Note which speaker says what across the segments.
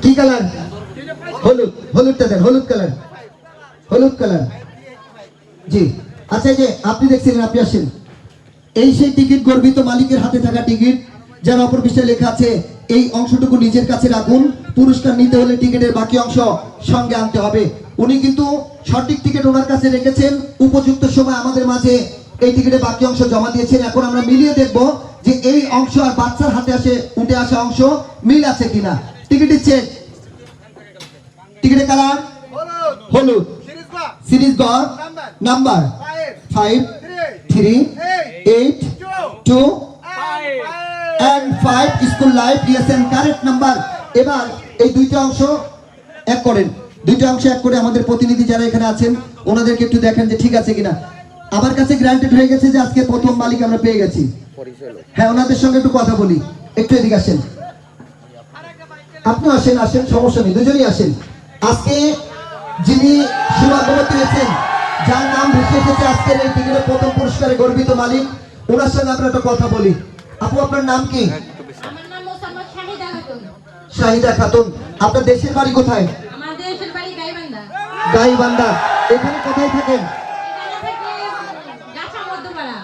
Speaker 1: কি কালার? হলুদ। হলুদটা দেন, হলুদ কালার। হলুদ কালার। জি আচ্ছা, যে আপনি দেখছিলেন, আপনি আসেন। এই সেই টিকিট, গর্বিত মালিকের হাতে থাকা টিকিট, যার অপর পৃষ্ঠায় লেখা আছে এই অংশটুকু নিজের কাছে রাখুন, পুরস্কার নিতে হলে টিকিটের বাকি অংশ সঙ্গে আনতে হবে। উনি কিন্তু সঠিক টিকিট ওনার কাছে রেখেছেন, উপযুক্ত সময় আমাদের মাঝে এই টিকিটের বাকি অংশ জমা দিয়েছেন। এখন আমরা মিলিয়ে দেখব যে এই অংশ আর বাচ্চার হাতে উঠে আসা অংশ মিল আছে কিনা। টিকিটের চেক, টিকিটের কালার হলুদ, সিরিজ গ, number 5 3 8 2 and 5, school life, ESN correct number. এবার এই দুইটা অংশ এক করেন, দুইটা অংশ এক করে আমাদের প্রতিনিধি যারা এখানে আছেন ওনাদেরকে একটু দেখেন যে ঠিক আছে কিনা। আমার কাছে গ্রান্টেড হয়ে গেছে যে আজকে প্রথম মালিক আমরা পেয়ে গেছি। হ্যাঁ, ওনাদের সঙ্গে একটু কথা বলি, একটু এদিকে আসেন। আপনি আসেন, আসেন, সমস্যা নেই, দুজনেই আসেন। আজকে যিনি সৌভাগ্যবতী পেয়েছেন, যার নাম ভেসে এসেছে আজকের এই টিকিটের প্রথম পুরস্কারে গর্বিত মালিক, ওনার সঙ্গে আমরা একটা কথা বলি। আপু, আপনার নাম কি?
Speaker 2: আমার নাম মোসাম্মদ শাহিদা খাতুন।
Speaker 1: শাহিদা খাতুন। আপনার দেশের বাড়ি কোথায়?
Speaker 2: আমার দেশের বাড়ি গাইবান্ধা।
Speaker 1: গাইবান্ধা। এখানে কোথায় থাকেন?
Speaker 2: এখানে থেকে গাছা মধ্যপাড়া।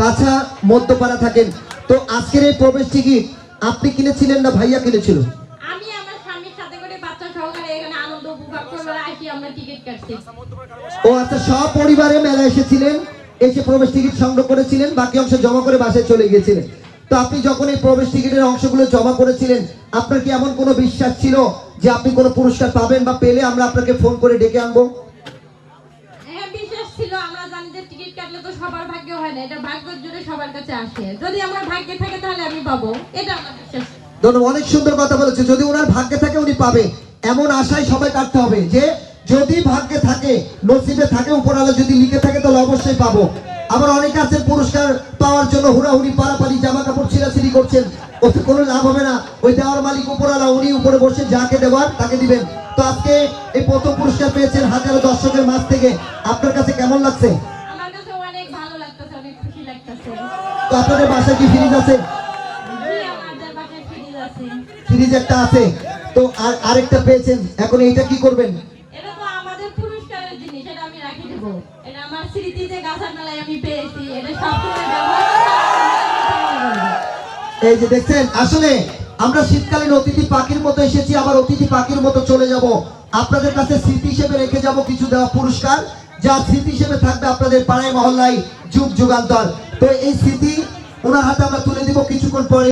Speaker 1: কাছা মধ্যপাড়া থাকেন। তো আজকের এই প্রবেশ টিকিট আপনি কিনেছিলেন না ভাইয়া কিনেছিল?
Speaker 2: আমি আমার স্বামীর সাথে করে বাচ্চা সহকারে এখানে আনন্দ উপভোগ করবার আসি, আমরা টিকিট কাটছি।
Speaker 1: ও আচ্ছা, সব পরিবারে মেলা এসেছিলেন, এসে প্রবেশ টিকিট সংগ্রহ করেছিলেন, বাকি অংশ জমা করে বাসায় চলে গিয়েছিলেন। তো আপনি যখন এই প্রবেশ টিকিটের অংশগুলো জমা করেছিলেন, আপনার কি এমন কোনো বিশ্বাস ছিল যে আপনি কোনো পুরস্কার পাবেন বা পেলে আমরা আপনাকে ফোন করে ডেকে আনবো?
Speaker 2: হ্যাঁ, বিশ্বাস ছিল। আমরা জানি যে টিকিট কাটলে তো সবার ভাগ্য হয় না, এটা ভাগ্যের জোরে সবার কাছে আসে। যদি আমার ভাগ্যে থাকে তাহলে আমি পাবো, এটা আমার বিশ্বাস।
Speaker 1: ধন্যবাদ, অনেক সুন্দর কথা বলেছে। যদি ওনার ভাগ্যে থাকে উনি পাবে, এমন আশায় সবাই কাটতে হবে যে যদি ভাগ্যে থাকে, নসিবে থাকে, উপরওয়ালা যদি লিখে থাকে তাহলে অবশ্যই পাবো। আবার অনেকে আছেন পুরস্কার পাওয়ার জন্য হুড়াহুড়ি, পাড়াপাড়ি, জামা কাপড় ছিঁড়াছিঁড়ি করছেন, ওতে কোনো লাভ হবে না। ওই দেওয়ার মালিক উপরওয়ালা, উনি উপরে বসে যাকে দেওয়ার তাকে দিবেন। তো আজকে এই প্রথম পুরস্কার পেয়েছেন হাজারো দর্শকের মাঝ থেকে, আপনার কাছে কেমন লাগছে?
Speaker 2: আমার কাছে অনেক ভালো লাগতেছে, অনেক খুশি লাগতেছে।
Speaker 1: তো আপনাদের বাসায় কি ফ্রিজ আছে?
Speaker 2: জি, আমাদের বাসায় ফ্রিজ আছে।
Speaker 1: ফ্রিজ একটা আছে, তো আরেকটা পেয়েছেন, এখন এইটা কি করবেন?
Speaker 2: এটা তো আমাদের পুরস্কারের জিনিস, এটা আমি রাখি দেবো। এটা আমার স্মৃতিতে গাছের মেলায় আমি পেয়েছি, এটা সবসময় ব্যবহার করব।
Speaker 1: এই যে দেখছেন, আসলে আমরা শীতকালীন অতিথি পাখির মতো এসেছি, আবার অতিথি পাখির মতো চলে যাব। আপনাদের কাছে স্মৃতি হিসেবে রেখে যাব কিছু দেওয়া পুরস্কার, যা স্মৃতি হিসেবে থাকবে আপনাদের পাড়ায় মহল্লায় যুগ যুগান্তর। তো এই স্মৃতি ওনার হাতে আমরা তুলে দিব কিছুক্ষণ পরে।